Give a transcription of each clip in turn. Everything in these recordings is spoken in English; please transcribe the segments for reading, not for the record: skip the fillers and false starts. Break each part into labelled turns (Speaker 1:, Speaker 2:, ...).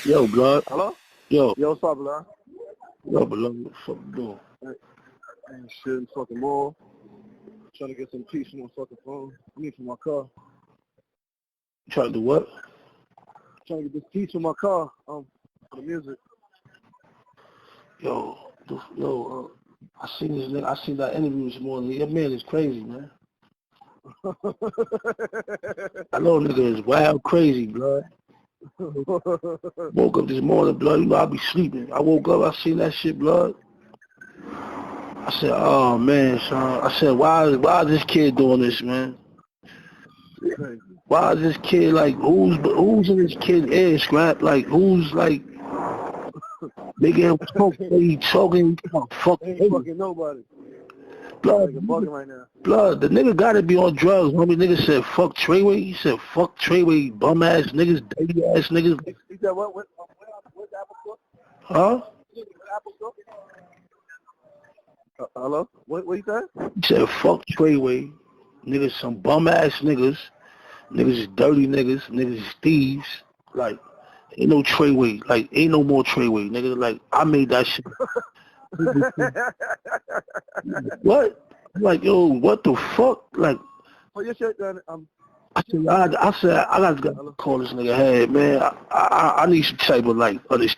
Speaker 1: Yo, blood.
Speaker 2: Hello?
Speaker 1: Yo.
Speaker 2: Yo, what's up, blood?
Speaker 1: Yo, blood. What the fuck you doing?
Speaker 2: Ain't shit in fucking mall. Trying to get some peace from my fucking phone. I mean, from my car.
Speaker 1: You trying to do what?
Speaker 2: Trying to get this peace from my car. For the music.
Speaker 1: Yo, I seen this nigga. I seen that interview this morning. Your man is crazy, man. I know nigga is wild crazy, blood. Woke up this morning, blood. You know I be sleeping. I woke up, I seen that shit, blood. I said, oh man, son. I said, why is this kid doing this, man? Why is this kid like who's in this kid's ear, Scrap? Like who's like making him talk? He talking
Speaker 2: fucking nobody.
Speaker 1: Blood,
Speaker 2: bugging right now.
Speaker 1: Blood, the nigga gotta be on drugs. Homie, nigga said fuck Tr3yway. He said fuck Tr3yway, bum ass niggas, dirty ass niggas.
Speaker 2: He said what Apple Store?
Speaker 1: Huh?
Speaker 2: Apple Store? Hello? What you said?
Speaker 1: He said fuck Tr3yway, niggas, some bum ass niggas. Niggas is dirty niggas. Niggas is thieves. Like, ain't no Tr3yway. Like, ain't no more Tr3yway, nigga. Like, I made that shit. What? Like, yo, what the fuck? Like,
Speaker 2: well, your shit done.
Speaker 1: I said, I gotta call this nigga. Hey, man, I need some type of like, this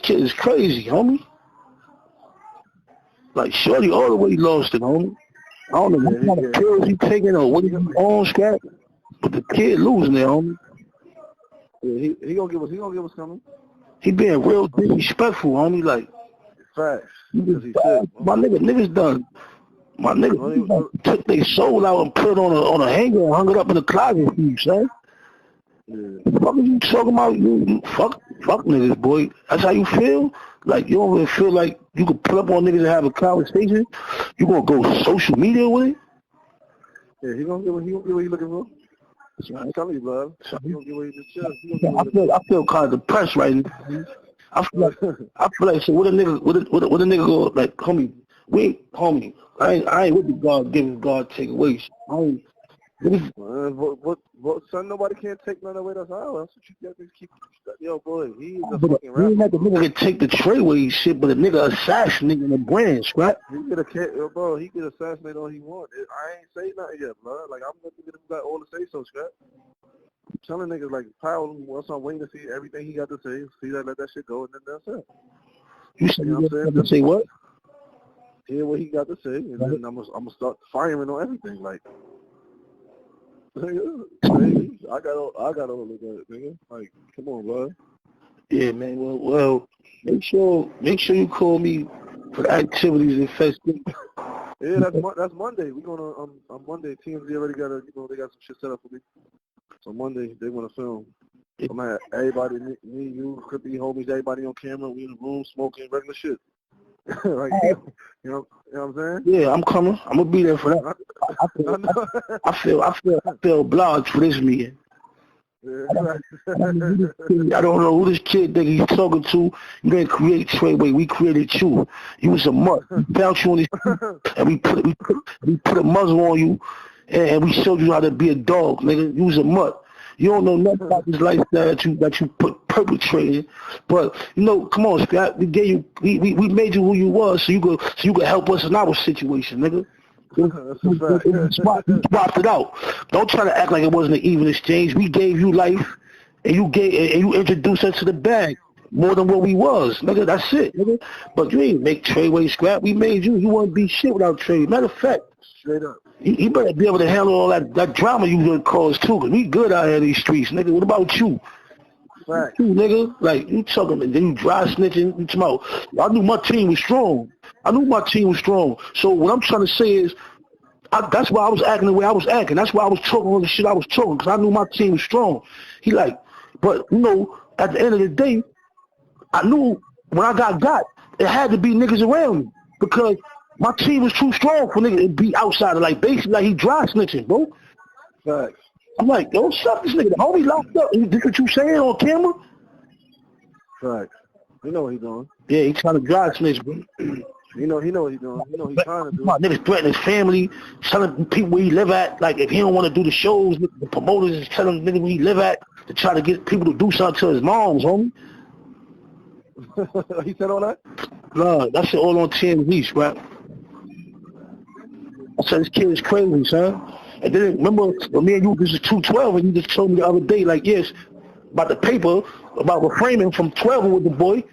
Speaker 1: kid is crazy, homie. Like, Shotti all the way lost it, homie. I don't know what kind of pills he taking or what he on, Scrap, but the kid losing it, homie.
Speaker 2: Yeah, he gonna give us something.
Speaker 1: He being real disrespectful, homie. Like,
Speaker 2: facts.
Speaker 1: My niggas done. My niggas took their soul out and put it on a hanger and hung it up in the closet for you, son.
Speaker 2: Yeah.
Speaker 1: What are you talking about? You fuck niggas, boy. That's how you feel? Like, you don't even feel like you can pull up on niggas and have a conversation? You gonna go social media with it?
Speaker 2: Yeah, he gonna get what he looking for. I'm telling you, bro. He gonna get what he just
Speaker 1: I feel kind of depressed right now. I feel like so what a nigga go like, homie, I ain't with the God giving, God take away.
Speaker 2: What son, nobody can't take none away. That's how. That's what you got to keep. Yo, boy, he is a fucking rapper. He ain't like the nigga
Speaker 1: can take the Tr3yway shit, but a nigga assassinating the brands, right?
Speaker 2: He could assassinate all he want. I ain't say nothing yet, bro. Like, I'm gonna get him got all to say so, Scrap. I'm telling niggas like Powell, once I'm waiting to see everything he got to say, let that shit go, and then that's it.
Speaker 1: You know what I'm saying? Say what?
Speaker 2: Hear what he got to say, and then I'm gonna start firing on everything. Like, nigga, I got all of that, nigga. Like, come on, bro.
Speaker 1: Yeah, man. Well, make sure you call me for the activities and festivities.
Speaker 2: Yeah, that's Monday. We gonna on Monday. TMZ already got they got some shit set up for me. So Monday they want to film. I'm gonna have everybody, me, you, Crippy, homies, everybody on camera. We in the room smoking regular shit. Like, you know what I'm saying? Yeah,
Speaker 1: I'm coming. I'm gonna be there for that. I feel obliged for this meeting.
Speaker 2: Yeah.
Speaker 1: I don't know who this kid think he's talking to. You didn't create Tr3yway. We created you. You was a mutt. We found you on this, and we put a muzzle on you, and we showed you how to be a dog, nigga. You was a mutt. You don't know nothing about this lifestyle that you perpetrated, but you know, come on, Scott. We made you who you was, so you could help us in our situation, nigga. Swapped it out. Don't try to act like it wasn't an even exchange. We gave you life, and you introduced us to the bag more than what we was, nigga. That's it, nigga. But you ain't make Tr3yway, Scrap. We made you. You wouldn't be shit without Tr3yway. Matter of fact,
Speaker 2: straight up.
Speaker 1: You better be able to handle all that drama you gonna cause too, cause we good out here in these streets, nigga. What about you?
Speaker 2: Right.
Speaker 1: You, nigga, like you talking, then you dry snitching. You talking about, I knew my team was strong. So what I'm trying to say is, that's why I was acting the way I was acting. That's why I was talking all the shit I was talking, cause I knew my team was strong. He like, but you know, at the end of the day, I knew when I got, it had to be niggas around me because my team was too strong for nigga to be outside of, like, basically like he dry snitching, bro.
Speaker 2: Facts.
Speaker 1: I'm like, yo, suck this nigga. The homie locked up. This what you saying on camera?
Speaker 2: Facts. You know what he doing.
Speaker 1: Yeah, he trying to dry snitch, bro.
Speaker 2: He know what he doing. You know he's trying to do.
Speaker 1: My niggas threatening his family, telling people where he live at. Like, if he don't want to do the shows, the promoters is telling niggas where he live at. to try to get people to do something to his moms, homie.
Speaker 2: He said all that?
Speaker 1: Nah, that shit all on TMZ, right? I said, this kid is crazy, son. And then, remember, when me and you, this is 212, and you just told me the other day, like, yes, about the paper, about refraining from 12 with the boy.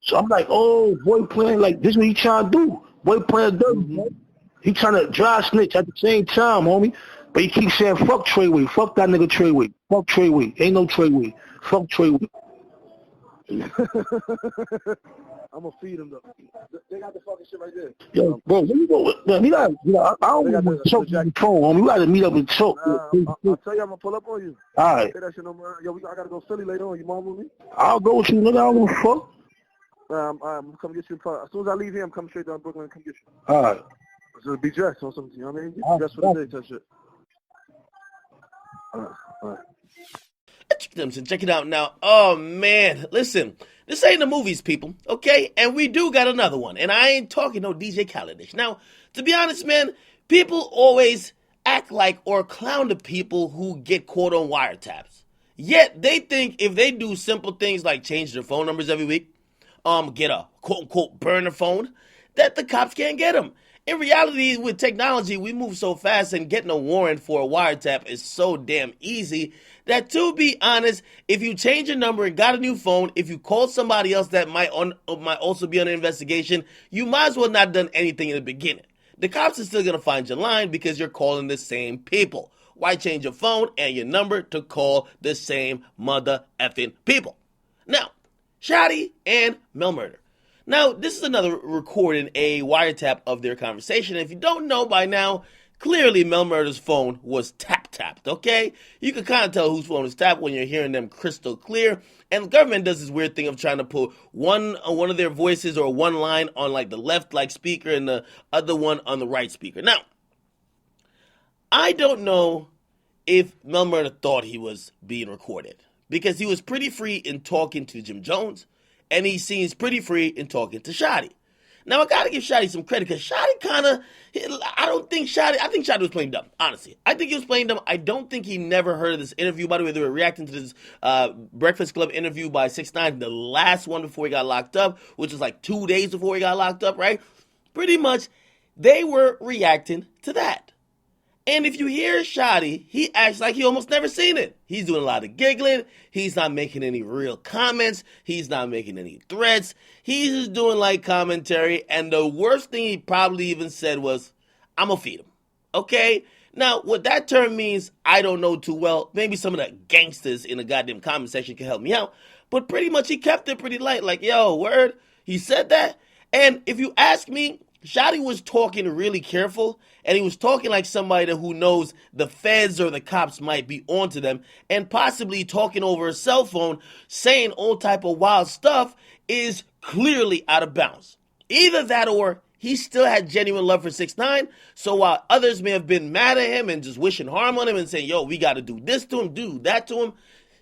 Speaker 1: So I'm like, oh, boy playing, like, this is what he trying to do. Boy playing dirty, man. He trying to dry snitch at the same time, homie. But he keeps saying, fuck Tr3yway. Fuck that nigga Tr3yway. Fuck Tr3yway. Ain't no Tr3yway. Fuck Tr3yway.
Speaker 2: I'm gonna feed him though. They got the fucking shit right there.
Speaker 1: Yo, bro, where you go? Man, I don't want to choke you on the phone, homie. We gotta meet up and choke.
Speaker 2: I'll tell you, I'm gonna pull up on you.
Speaker 1: All right.
Speaker 2: Say that shit no more. Yo, I gotta go Philly later on. You mom with me?
Speaker 1: I'll go with you, nigga. I don't give a fuck.
Speaker 2: I'm gonna come get you. As soon as I leave here, I'm coming straight down to Brooklyn and come get you.
Speaker 1: All right.
Speaker 2: So be dressed or something. You know what I mean? Get dressed for the day, type shit. All right.
Speaker 3: Check it out now. Oh, man. Listen, this ain't the movies, people, okay? And we do got another one. And I ain't talking no DJ Khaled-ish. Now, to be honest, man, people always act like or clown the people who get caught on wiretaps. Yet, they think if they do simple things like change their phone numbers every week, get a quote-unquote burner phone, that the cops can't get them. In reality, with technology, we move so fast, and getting a warrant for a wiretap is so damn easy that, to be honest, if you change your number and got a new phone, if you call somebody else that might also be under investigation, you might as well not have done anything in the beginning. The cops are still going to find your line because you're calling the same people. Why change your phone and your number to call the same mother effing people? Now, Shotti and Mel Murder. Now, this is another recording, a wiretap of their conversation. If you don't know by now, clearly Mel Murder's phone was tapped, okay? You can kind of tell whose phone is tapped when you're hearing them crystal clear. And the government does this weird thing of trying to put one of their voices or one line on like the left like speaker and the other one on the right speaker. Now, I don't know if Mel Murder thought he was being recorded because he was pretty free in talking to Jim Jones. And he seems pretty free in talking to Shotti. Now, I got to give Shotti some credit because Shotti I think Shotti was playing dumb, honestly. I think he was playing dumb. I don't think he never heard of this interview. By the way, they were reacting to this Breakfast Club interview by 6ix9ine, the last one before he got locked up, which was like 2 days before he got locked up, right? Pretty much, they were reacting to that. And if you hear Shotti, he acts like he almost never seen it. He's doing a lot of giggling. He's not making any real comments. He's not making any threats. He's just doing like commentary. And the worst thing he probably even said was, I'm going to feed him. Okay? Now, what that term means, I don't know too well. Maybe some of the gangsters in the goddamn comment section can help me out. But pretty much he kept it pretty light. Like, yo, word, he said that. And if you ask me, Shotti was talking really careful, and he was talking like somebody who knows the feds or the cops might be onto them, and possibly talking over a cell phone, saying all type of wild stuff is clearly out of bounds. Either that or he still had genuine love for 6ix9ine, so while others may have been mad at him and just wishing harm on him and saying, yo, we got to do this to him, do that to him,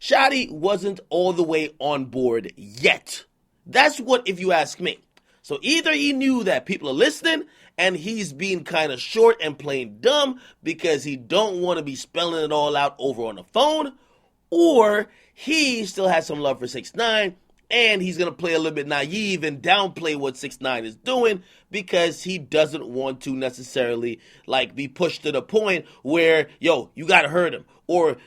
Speaker 3: Shotti wasn't all the way on board yet. That's what, if you ask me. So either he knew that people are listening and he's being kind of short and playing dumb because he don't want to be spelling it all out over on the phone, or he still has some love for 6ix9ine and he's going to play a little bit naive and downplay what 6ix9ine is doing because he doesn't want to necessarily like be pushed to the point where, yo, you got to hurt him, or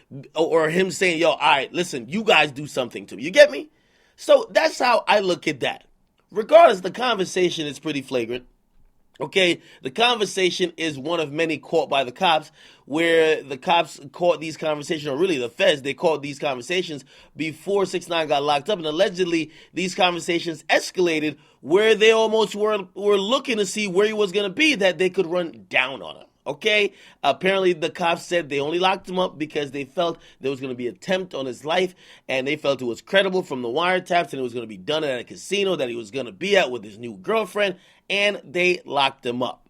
Speaker 3: him saying, yo, all right, listen, you guys do something to me. You get me? So that's how I look at that. Regardless, the conversation is pretty flagrant. Okay, the conversation is one of many caught by the cops, where the cops caught these conversations, or really the feds, they caught these conversations before 6ix9ine got locked up, and allegedly these conversations escalated where they almost were looking to see where he was going to be, that they could run down on him. Okay, apparently the cops said they only locked him up because they felt there was going to be an attempt on his life, and they felt it was credible from the wiretaps, and it was going to be done at a casino that he was going to be at with his new girlfriend, and they locked him up.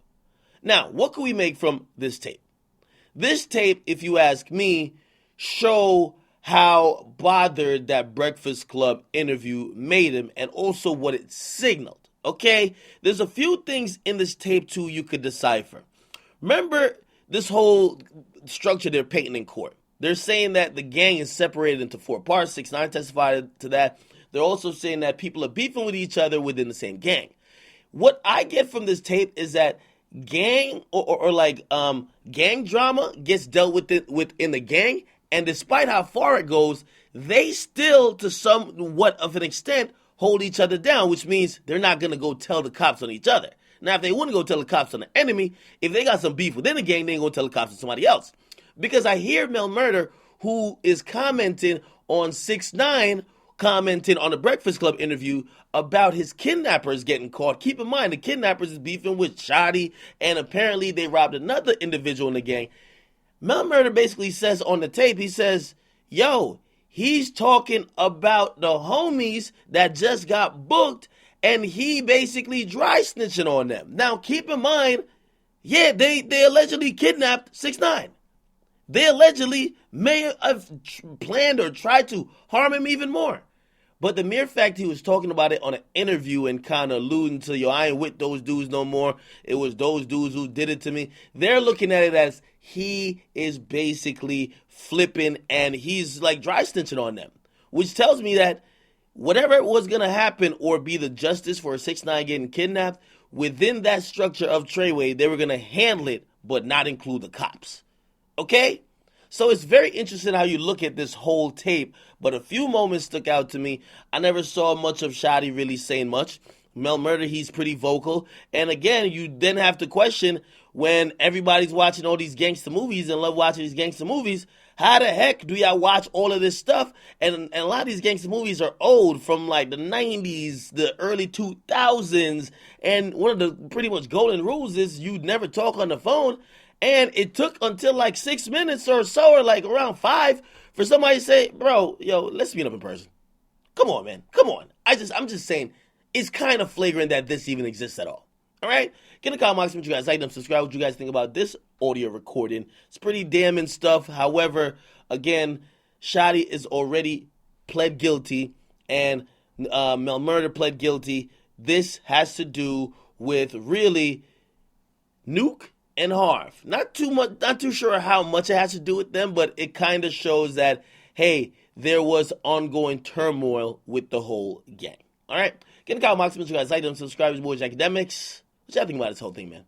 Speaker 3: Now, what can we make from this tape? This tape, if you ask me, show how bothered that Breakfast Club interview made him, and also what it signaled. Okay, there's a few things in this tape too you could decipher. Remember this whole structure they're painting in court. They're saying that the gang is separated into 4 parts. 6ix9ine testified to that. They're also saying that people are beefing with each other within the same gang. What I get from this tape is that gang gang drama gets dealt with within the gang, and despite how far it goes, they still, to somewhat of an extent, hold each other down, which means they're not going to go tell the cops on each other. Now, if they want to go tell the cops on the enemy, if they got some beef within the gang, they ain't going to tell the cops on somebody else. Because I hear Mel Murder, who is commenting on 6ix9ine, commenting on the Breakfast Club interview about his kidnappers getting caught. Keep in mind, the kidnappers is beefing with Shotti, and apparently they robbed another individual in the gang. Mel Murder basically says on the tape, he says, yo, he's talking about the homies that just got booked, and he basically dry snitching on them. Now, keep in mind, yeah, they allegedly kidnapped 6ix9ine. They allegedly may have planned or tried to harm him even more. But the mere fact he was talking about it on an interview and kind of alluding to, yo, I ain't with those dudes no more. It was those dudes who did it to me. They're looking at it as he is basically flipping and he's like dry snitching on them. Which tells me that whatever was going to happen or be the justice for 6ix9ine getting kidnapped, within that structure of Tr3yway, they were going to handle it but not include the cops. Okay? So it's very interesting how you look at this whole tape, but a few moments stuck out to me. I never saw much of Shotti really saying much. Mel Murder, he's pretty vocal. And again, you then have to question, when everybody's watching all these gangster movies and love watching these gangster movies, how the heck do y'all watch all of this stuff? And a lot of these gangster movies are old, from like the 90s, the early 2000s. And one of the pretty much golden rules is you never talk on the phone. And it took until like 6 minutes or so, or like around 5, for somebody to say, bro, yo, let's meet up in person. Come on, man. Come on. I'm just saying, it's kind of flagrant that this even exists at all. All right? Get in the comment box what you guys like them, subscribe what you guys think about this audio recording. It's pretty damning stuff. However, again, Shotti is already pled guilty, and Mel Murder pled guilty. This has to do with really Nuke and Harv. Not too sure how much it has to do with them, but it kind of shows that, hey, there was ongoing turmoil with the whole gang. All right? Get in the comment box what you guys like them, subscribe to Akademiks. What y'all think about this whole thing, man?